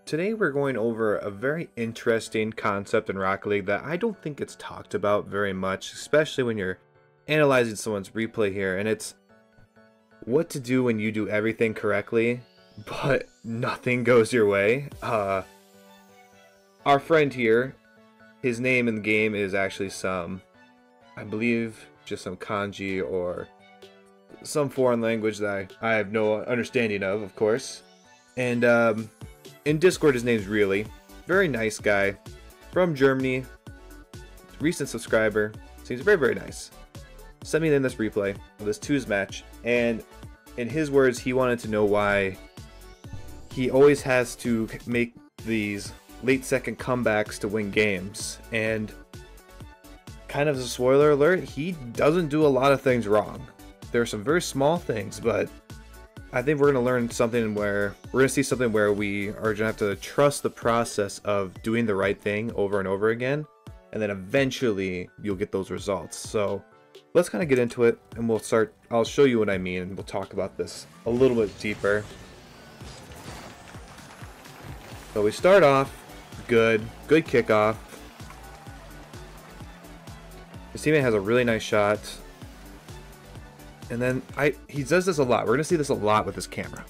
today we're going over a very interesting concept in Rocket League that I don't think it's talked about very much, especially when you're analyzing someone's replay here, and it's what to do when you do everything correctly, but nothing goes your way. Our friend here, his name in the game is actually I believe, just some kanji or some foreign language that I have no understanding of course. And in Discord, his name's Really. Very nice guy. From Germany. Recent subscriber. Seems very, very nice. Sent me in this replay of this twos match. And in his words, he wanted to know why he always has to make these late second comebacks to win games. And kind of as a spoiler alert, he doesn't do a lot of things wrong. There are some very small things, but I think we're going to learn something where we're going to see something where we are going to have to trust the process of doing the right thing over and over again, and then eventually you'll get those results. So let's kind of get into it, and I'll show you what I mean, and we'll talk about this a little bit deeper. So we start off good kickoff. His teammate has a really nice shot. And then he does this a lot. We're going to see this a lot with his camera.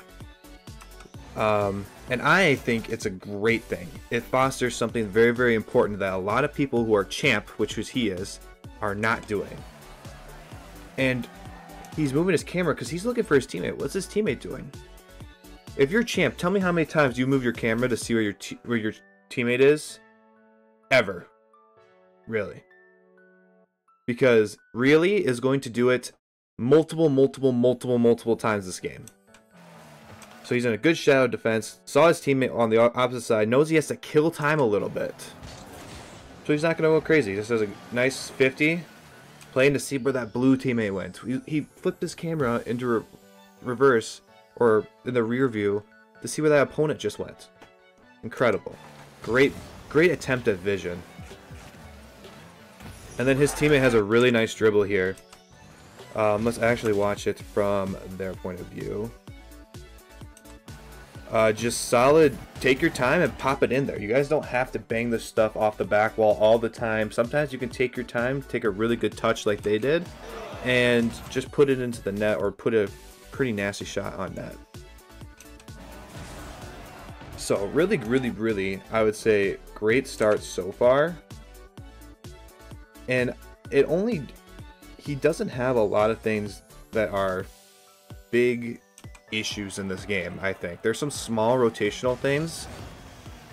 And I think it's a great thing. It fosters something very, very important that a lot of people who are champ, which he is, are not doing. And he's moving his camera because he's looking for his teammate. What's his teammate doing? If you're champ, tell me how many times you move your camera to see where your teammate is. Ever. Really. Because Really is going to do it multiple times this game. So he's in a good shadow defense. Saw his teammate on the opposite side. Knows he has to kill time a little bit. So he's not going to go crazy. He just does a nice 50. Playing to see where that blue teammate went. He flipped his camera into reverse, or in the rear view, to see where that opponent just went. Incredible. Great attempt at vision. And then his teammate has a really nice dribble here. Let's actually watch it from their point of view. Just solid, take your time and pop it in there. You guys don't have to bang this stuff off the back wall all the time. Sometimes you can take your time, take a really good touch like they did, and just put it into the net or put a pretty nasty shot on net. So really, I would say great start so far. And he doesn't have a lot of things that are big issues in this game, I think. There's some small rotational things.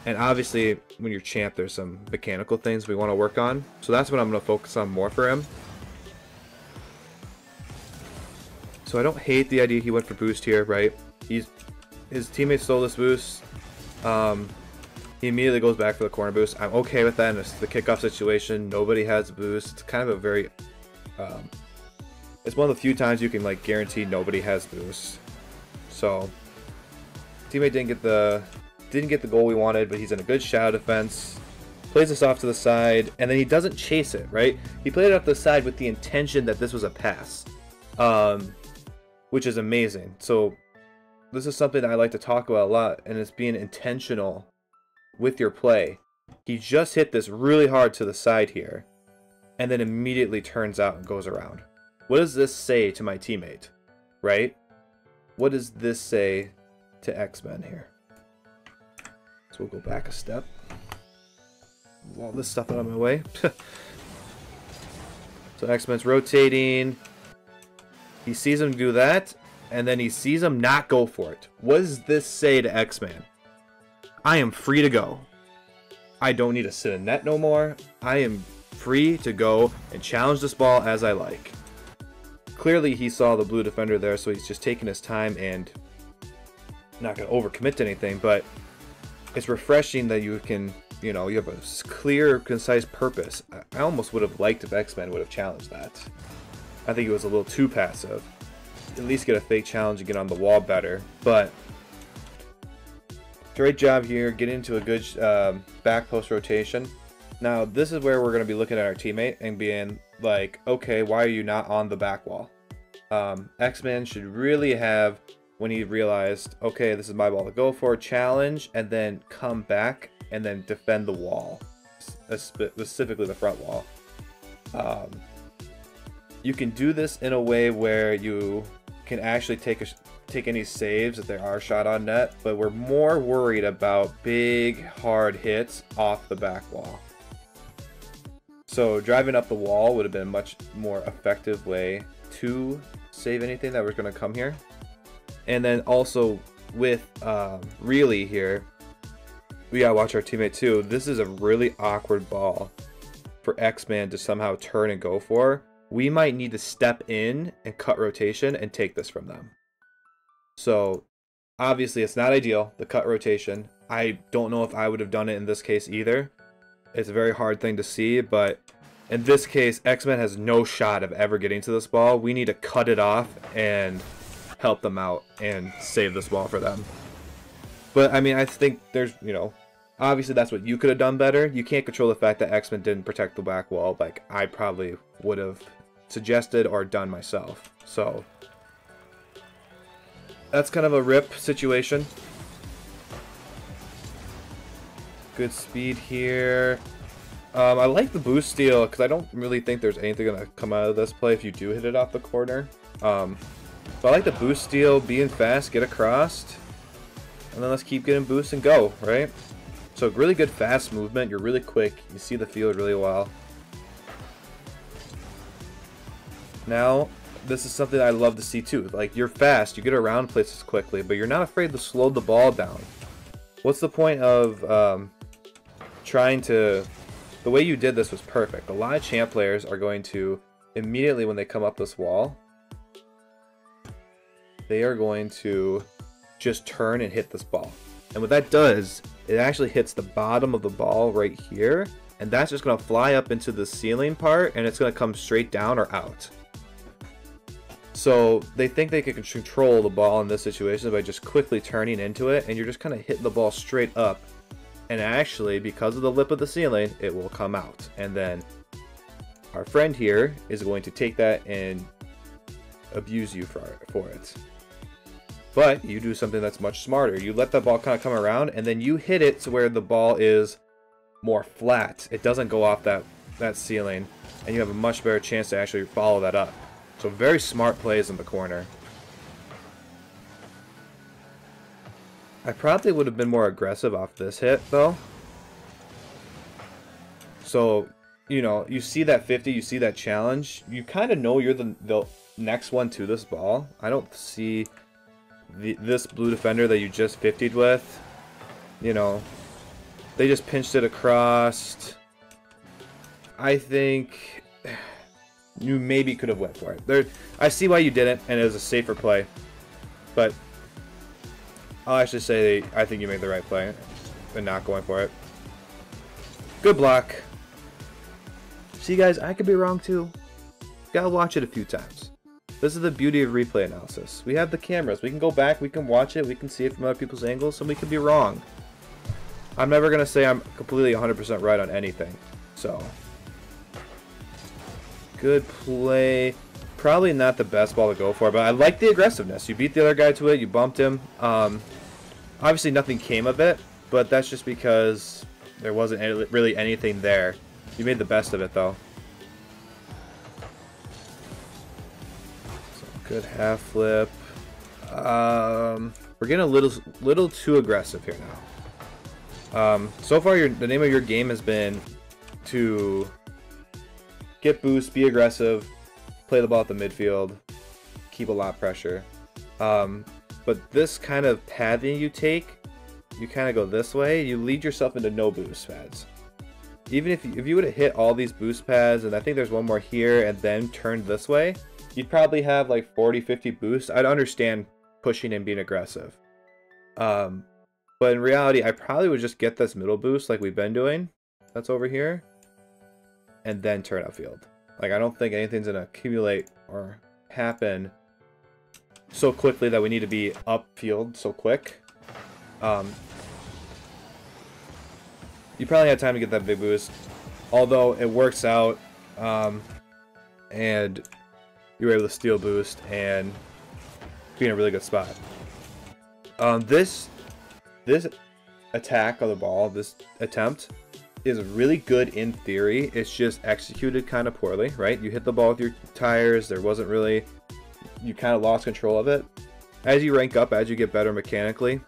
And obviously, when you're champ, there's some mechanical things we want to work on. So that's what I'm going to focus on more for him. So I don't hate the idea he went for boost here, right? His teammate stole this boost. He immediately goes back for the corner boost. I'm okay with that in the kickoff situation. Nobody has a boost. It's kind of a very... it's one of the few times you can like guarantee nobody has boost. So teammate didn't get the goal we wanted, but he's in a good shadow defense. Plays this off to the side, and then he doesn't chase it, right? He played it off to the side with the intention that this was a pass, which is amazing. So this is something that I like to talk about a lot, and it's being intentional with your play. He just hit this really hard to the side here, and then immediately turns out and goes around. What does this say to my teammate, right? What does this say to X-Men here? So we'll go back a step. All this stuff out of my way. So X-Men's rotating. He sees him do that, and then he sees him not go for it. What does this say to X-Men? I am free to go. I don't need to sit in net no more. I am free to go and challenge this ball as I like. Clearly he saw the blue defender there, so he's just taking his time and not going to overcommit to anything, but it's refreshing that you can, you have a clear, concise purpose. I almost would have liked if X-Men would have challenged that. I think it was a little too passive. At least get a fake challenge and get on the wall better, but great job here, get into a good back post rotation. Now, this is where we're going to be looking at our teammate and being like, okay, why are you not on the back wall? X-Men should really have when he realized, okay, this is my ball to go for, challenge, and then come back and then defend the wall, specifically the front wall. You can do this in a way where you can actually take any saves if there are shot on net, but we're more worried about big, hard hits off the back wall. So driving up the wall would have been a much more effective way to save anything that was going to come here. And then also with Really here, we gotta watch our teammate too. This is a really awkward ball for X-Man to somehow turn and go for. We might need to step in and cut rotation and take this from them. So obviously it's not ideal, the cut rotation. I don't know if I would have done it in this case either. It's a very hard thing to see, but in this case, X-Men has no shot of ever getting to this ball. We need to cut it off and help them out and save this ball for them. But I mean, I think there's, you know, obviously that's what you could have done better. You can't control the fact that X-Men didn't protect the back wall like I probably would have suggested or done myself. So that's kind of a rip situation. Good speed here. I like the boost steal because I don't really think there's anything going to come out of this play if you do hit it off the corner. So I like the boost steal, being fast, get across, and then let's keep getting boosts and go, right? So really good fast movement, you're really quick, you see the field really well. Now, this is something I love to see too. Like, you're fast, you get around places quickly, but you're not afraid to slow the ball down. What's the point of trying to... The way you did this was perfect. A lot of champ players are going to, immediately when they come up this wall, they are going to just turn and hit this ball. And what that does, it actually hits the bottom of the ball right here, and that's just going to fly up into the ceiling part, and it's going to come straight down or out. So they think they can control the ball in this situation by just quickly turning into it, and you're just kind of hitting the ball straight up. And actually, because of the lip of the ceiling, it will come out. And then our friend here is going to take that and abuse you for it. But you do something that's much smarter. You let the ball kind of come around, and then you hit it to where the ball is more flat. It doesn't go off that ceiling, and you have a much better chance to actually follow that up. So very smart plays in the corner. I probably would have been more aggressive off this hit, though. So, you know, you see that 50, you see that challenge. You kind of know you're the next one to this ball. I don't see this blue defender that you just 50'd with. You know, they just pinched it across. I think you maybe could have went for it. I see why you didn't, and it was a safer play. But I'll actually say I think you made the right play and not going for it. Good block. See, guys, I could be wrong too. Gotta watch it a few times. This is the beauty of replay analysis. We have the cameras. We can go back, we can watch it, we can see it from other people's angles, and we could be wrong. I'm never going to say I'm completely 100% right on anything. So, good play. Probably not the best ball to go for, but I like the aggressiveness. You beat the other guy to it, you bumped him. Obviously nothing came of it, but that's just because there wasn't really anything there. You made the best of it, though. So, good half flip. We're getting a little too aggressive here now. So far, the name of your game has been to get boost, be aggressive, play the ball at the midfield, keep a lot of pressure. But this kind of pathing you take, you kind of go this way, you lead yourself into no boost pads. Even if you would have hit all these boost pads, and I think there's one more here, and then turned this way, you'd probably have like 40, 50 boosts. I'd understand pushing and being aggressive. But in reality, I probably would just get this middle boost like we've been doing. That's over here. And then turn upfield. Like, I don't think anything's going to accumulate or happen so quickly that we need to be upfield so quick. You probably had time to get that big boost. Although it works out. And you were able to steal boost and be in a really good spot. This attack of the ball, this attempt, is really good in theory. It's just executed kind of poorly, right? You hit the ball with your tires. There wasn't really... You kind of lost control of it. As you rank up, as you get better mechanically,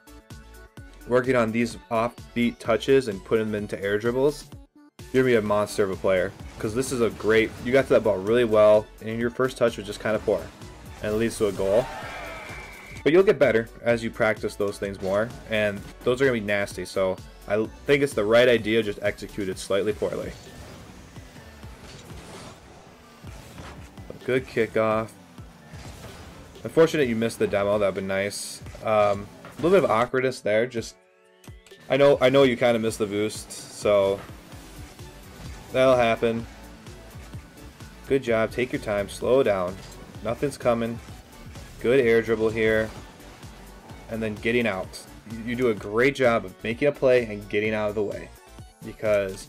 working on these offbeat touches and putting them into air dribbles, you're going to be a monster of a player. Because this is a great... You got to that ball really well, and your first touch was just kind of poor. And it leads to a goal. But you'll get better as you practice those things more, and those are going to be nasty, so I think it's the right idea, just executed slightly poorly. A good kickoff. Unfortunate you missed the demo, that would be nice. A little bit of awkwardness there, just... I know you kind of missed the boost, so that'll happen. Good job, take your time, slow down. Nothing's coming. Good air dribble here, and then getting out. You do a great job of making a play and getting out of the way, because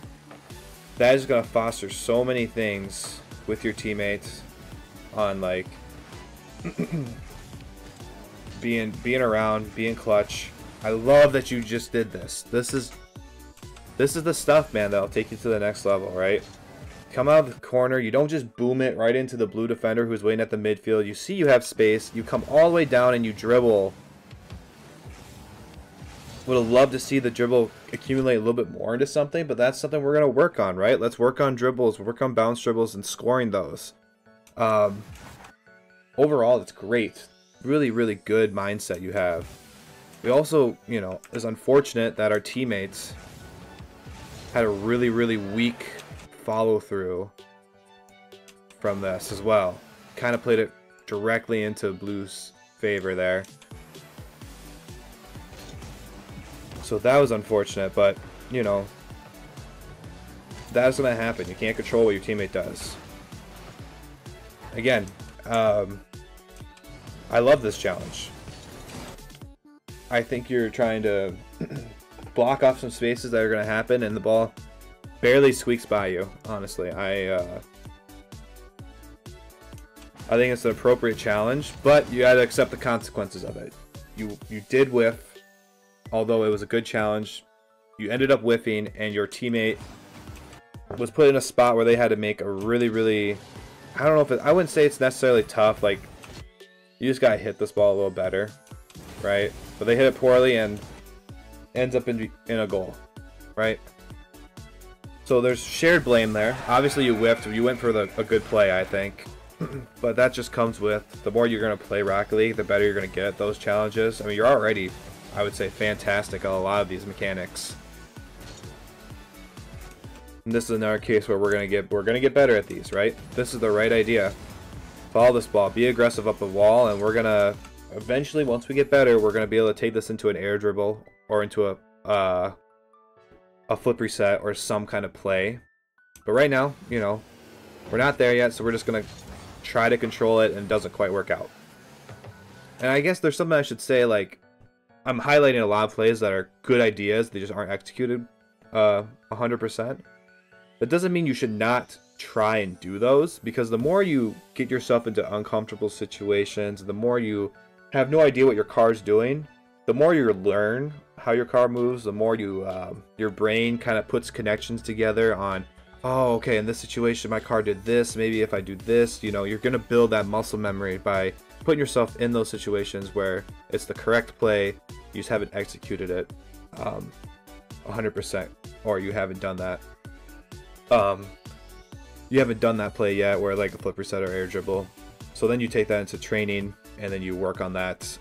that is going to foster so many things with your teammates on, like, being around, being clutch. I love that you just did this. This is the stuff, man, that'll take you to the next level, right? Come out of the corner. You don't just boom it right into the blue defender who's waiting at the midfield. You see you have space. You come all the way down and you dribble. Would have loved to see the dribble accumulate a little bit more into something, but that's something we're going to work on, right? Let's work on dribbles. Work on bounce dribbles and scoring those. Overall, it's great. Really, really good mindset you have. We also, you know, it's unfortunate that our teammates had a really, really weak follow through from this as well. Kind of played it directly into Blue's favor there. So that was unfortunate, but you know, that's going to happen. You can't control what your teammate does. Again, I love this challenge. I think you're trying to block off some spaces that are going to happen, and the ball barely squeaks by you, honestly. I think it's an appropriate challenge, but you got to accept the consequences of it. You did whiff, although it was a good challenge. You ended up whiffing, and your teammate was put in a spot where they had to make a really, really... I don't know if I wouldn't say it's necessarily tough. Like, you just got to hit this ball a little better, right? But they hit it poorly and ends up in a goal, right? So there's shared blame there. Obviously you whiffed. You went for a good play, I think. But that just comes with the more you're going to play Rocket League, the better you're going to get at those challenges. I mean, you're already, I would say, fantastic at a lot of these mechanics. And this is another case where we're going to get better at these, right? This is the right idea. Follow this ball, be aggressive up the wall, and we're going to eventually, once we get better, we're going to be able to take this into an air dribble or into a flip reset or some kind of play. But right now, you know, we're not there yet, so we're just going to try to control it, and it doesn't quite work out. And I guess there's something I should say, like, I'm highlighting a lot of plays that are good ideas, they just aren't executed 100%. That doesn't mean you should not try and do those, because the more you get yourself into uncomfortable situations, the more you have no idea what your car's doing, the more you learn how your car moves, the more you your brain kind of puts connections together on, oh, okay, in this situation my car did this, maybe if I do this, you know, you're going to build that muscle memory by putting yourself in those situations where it's the correct play, you just haven't executed it 100%, or you haven't done that. You haven't done that play yet, where like a flip reset or air dribble. So then you take that into training, and then you work on that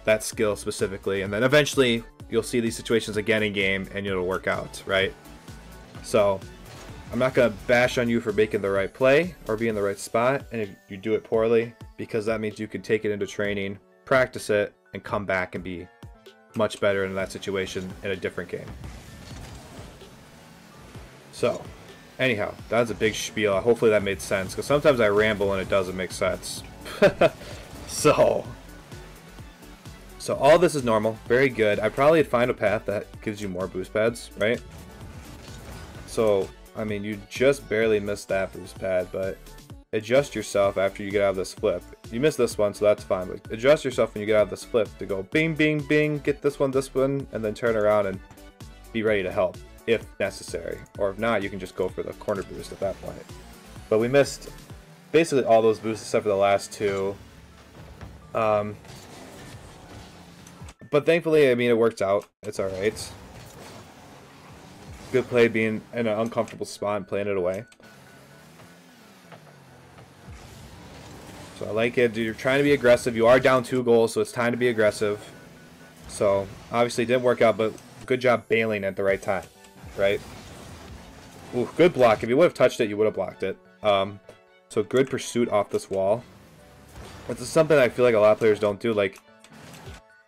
that skill specifically, and then eventually you'll see these situations again in game, and it'll work out, right? So I'm not gonna bash on you for making the right play or being in the right spot, and if you do it poorly, because that means you can take it into training, practice it, and come back and be much better in that situation in a different game. So, anyhow, that's a big spiel. Hopefully that made sense, because sometimes I ramble and it doesn't make sense. So all this is normal. Very good. I probably find a path that gives you more boost pads, right? So, I mean, you just barely missed that boost pad, but adjust yourself after you get out of this flip. You missed this one, so that's fine, but adjust yourself when you get out of this flip to go bing, bing, bing, get this one, and then turn around and be ready to help if necessary. Or if not, you can just go for the corner boost at that point. But we missed basically all those boosts except for the last two. But thankfully, I mean, it worked out. It's alright. Good play being in an uncomfortable spot and playing it away. So I like it. Dude, you're trying to be aggressive. You are down 2 goals, so it's time to be aggressive. So obviously it didn't work out, but good job bailing at the right time, right? Ooh, good block. If you would have touched it, you would have blocked it. So good pursuit off this wall. This is something I feel like a lot of players don't do, like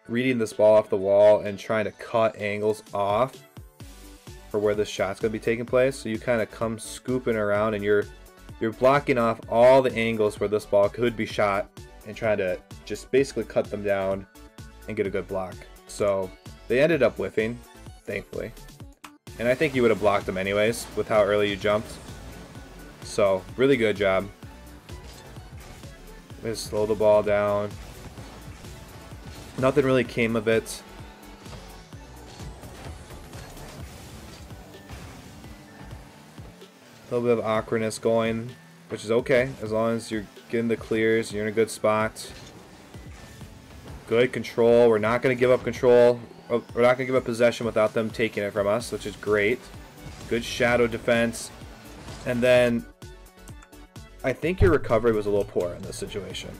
reading this ball off the wall and trying to cut angles off for where this shot's going to be taking place. So you kind of come scooping around and you're blocking off all the angles where this ball could be shot and trying to just basically cut them down and get a good block. So they ended up whiffing, thankfully. And I think you would have blocked them anyways with how early you jumped. So really good job. Just slow the ball down. Nothing really came of it. A little bit of awkwardness going, which is okay as long as you're getting the clears, you're in a good spot. Good control. We're not going to give up control. We're not going to give up possession without them taking it from us, which is great. Good shadow defense. And then I think your recovery was a little poor in this situation.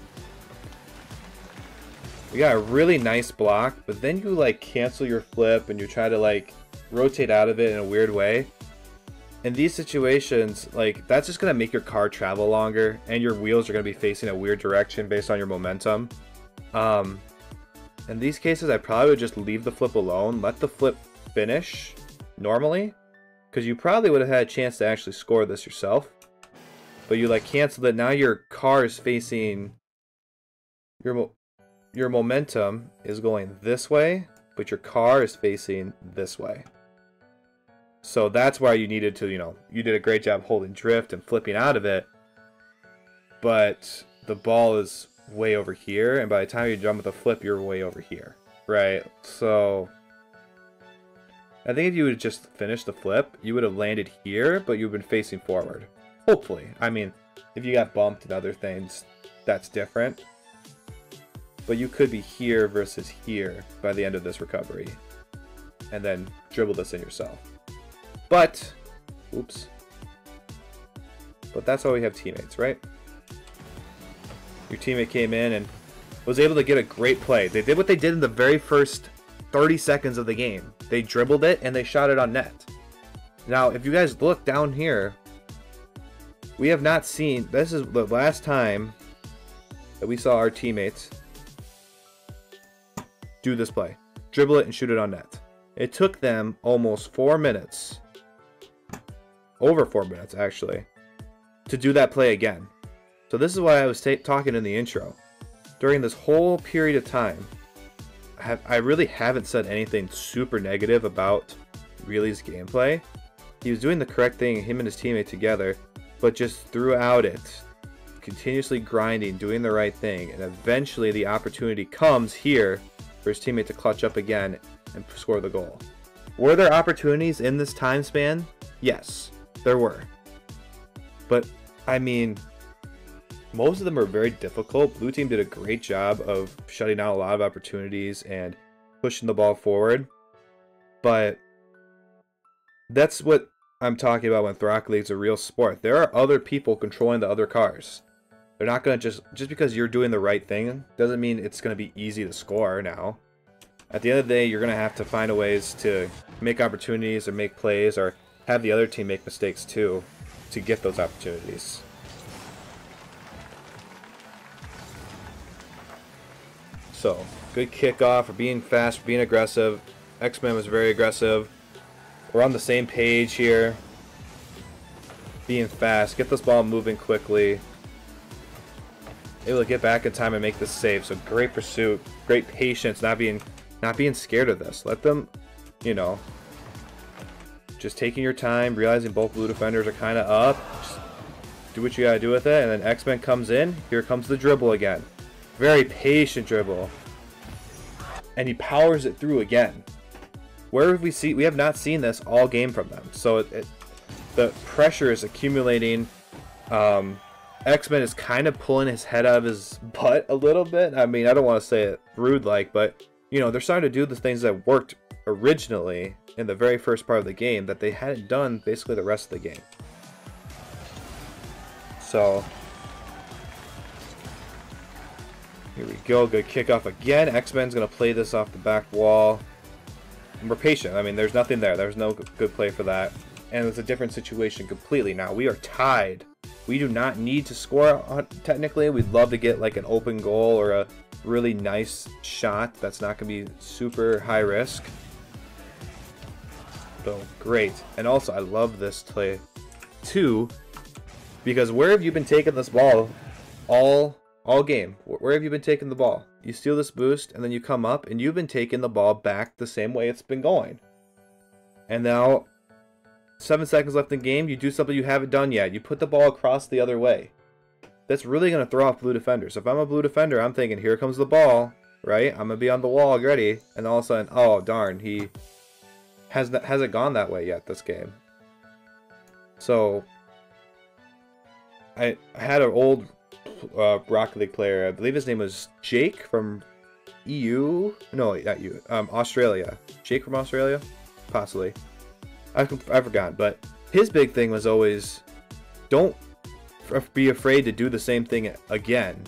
You got a really nice block, but then you like cancel your flip and you try to like rotate out of it in a weird way. In these situations, like that's just gonna make your car travel longer and your wheels are gonna be facing a weird direction based on your momentum. In these cases, I probably would just leave the flip alone, let the flip finish normally, because you probably would have had a chance to actually score this yourself. But you like canceled it. Now your car is facing your momentum is going this way, but your car is facing this way. So that's why you needed to, you did a great job holding drift and flipping out of it. But the ball is way over here, and by the time you jump with a flip, you're way over here, right? So I think if you would just finish the flip, you would have landed here, but you've been facing forward. Hopefully. I mean, if you got bumped and other things, that's different. But you could be here versus here by the end of this recovery. And then dribble this in yourself. But, oops. But that's why we have teammates, right? Your teammate came in and was able to get a great play. They did what they did in the very first 30 seconds of the game. They dribbled it and they shot it on net. Now, if you guys look down here, we have not seen, this is the last time that we saw our teammates do this play. Dribble it and shoot it on net. It took them almost 4 minutes, over 4 minutes actually, to do that play again. So this is why I was talking in the intro. During this whole period of time, I really haven't said anything super negative about Really's gameplay. He was doing the correct thing, him and his teammate together, but just throughout it, continuously grinding, doing the right thing, and eventually the opportunity comes here for his teammate to clutch up again and score the goal. Were there opportunities in this time span? Yes, there were. But, I mean, most of them are very difficult. Blue team did a great job of shutting down a lot of opportunities and pushing the ball forward. But that's what I'm talking about when Rocket League's a real sport. There are other people controlling the other cars. They're not going to just because you're doing the right thing doesn't mean it's going to be easy to score now. At the end of the day, you're going to have to find a ways to make opportunities or make plays or have the other team make mistakes too to get those opportunities. So, good kickoff for being fast, for being aggressive. X-Men was very aggressive. We're on the same page here. Being fast, get this ball moving quickly. Able to get back in time and make this save. So great pursuit, great patience, not being scared of this. Let them, just taking your time, realizing both blue defenders are kind of up. Just do what you gotta do with it, and then X-Men comes in. Here comes the dribble again. Very patient dribble. And he powers it through again. Where have we have not seen this all game from them. So the pressure is accumulating. X-Men is kind of pulling his head out of his butt a little bit. I mean, I don't want to say it rude-like, but, you know, they're starting to do the things that worked originally in the very first part of the game that they hadn't done basically the rest of the game. So, here we go. Good kickoff again. X-Men's going to play this off the back wall. And we're patient. I mean, there's nothing there. There's no good play for that. And it's a different situation completely now. We are tied. We do not need to score technically. We'd love to get like an open goal or a really nice shot that's not going to be super high risk. So great. And also I love this play too, because where have you been taking this ball all game? Where have you been taking the ball? You steal this boost and then you come up and you've been taking the ball back the same way it's been going. And now 7 seconds left in the game, you do something you haven't done yet. You put the ball across the other way. That's really going to throw off blue defenders. If I'm a blue defender, I'm thinking, here comes the ball, right? I'm going to be on the wall ready. And all of a sudden, oh, darn, he hasn't gone that way yet this game. So, I had an old Rocket League player. I believe his name was Jake from EU. No, not EU. Australia. Jake from Australia? Possibly. I forgot, but his big thing was always, don't be afraid to do the same thing again,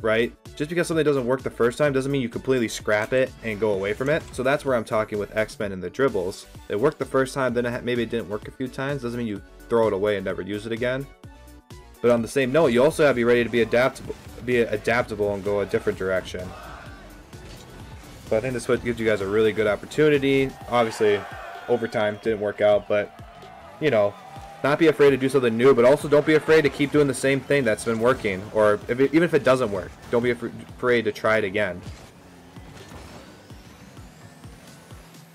right? Just because something doesn't work the first time doesn't mean you completely scrap it and go away from it. So that's where I'm talking with X-Men and the dribbles. It worked the first time, then maybe it didn't work a few times. Doesn't mean you throw it away and never use it again. But on the same note, you also have to be ready to be adaptable and go a different direction. So I think this gives you guys a really good opportunity. Obviously, overtime didn't work out, but you know, not be afraid to do something new, but also don't be afraid to keep doing the same thing that's been working, or even if it doesn't work, don't be afraid to try it again.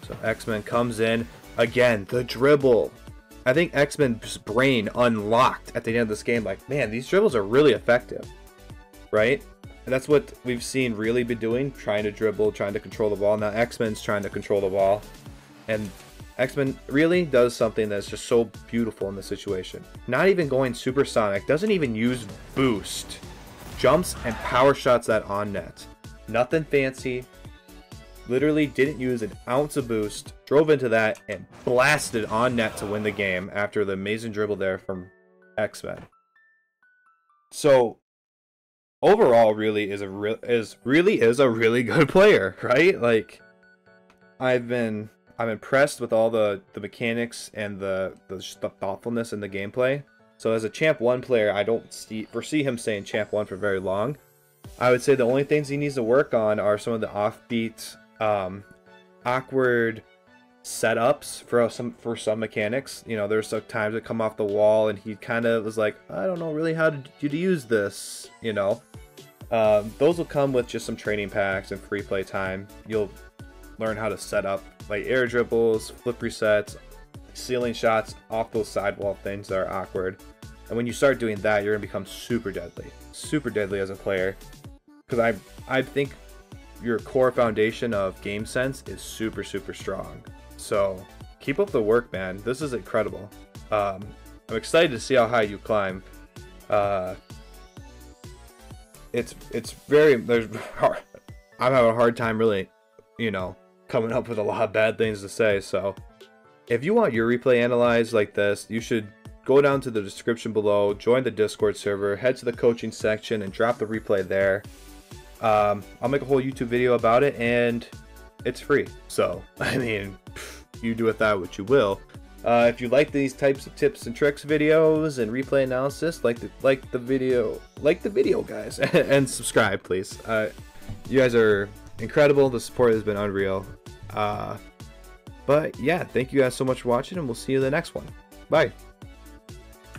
So X-Men comes in again, the dribble. I think X-Men's brain unlocked at the end of this game, like, man, these dribbles are really effective, right? And that's what we've seen really be doing, trying to dribble, trying to control the ball. Now X-Men's trying to control the ball, and X-Men really does something that's just so beautiful in this situation. Not even going supersonic, doesn't even use boost. Jumps and power shots that on net. Nothing fancy. Literally didn't use an ounce of boost. Drove into that and blasted on net to win the game after the amazing dribble there from X-Men. So overall, really is a really good player, right? Like, I'm impressed with all the mechanics and the thoughtfulness in the gameplay. So as a Champ 1 player, I don't foresee him staying Champ 1 for very long. I would say the only things he needs to work on are some of the offbeat, awkward setups for some mechanics. You know, there's some times that come off the wall and he kind of was like, I don't know really how to use this, you know. Those will come with just some training packs and free play time. You'll learn how to set up like air dribbles, flip resets, ceiling shots off those sidewall things that are awkward. And when you start doing that, you're gonna become super deadly as a player. Because I think your core foundation of game sense is super strong. So keep up the work, man. This is incredible. I'm excited to see how high you climb. It's very I'm having a hard time really, you know, coming up with a lot of bad things to say. So if you want your replay analyzed like this, you should go down to the description below, join the Discord server, head to the coaching section and drop the replay there. I'll make a whole YouTube video about it and it's free. So I mean, you do with that what you will. If you like these types of tips and tricks videos and replay analysis, like the video guys, and subscribe please. You guys are incredible. The support has been unreal. But yeah, thank you guys so much for watching, and we'll see you in the next one. Bye.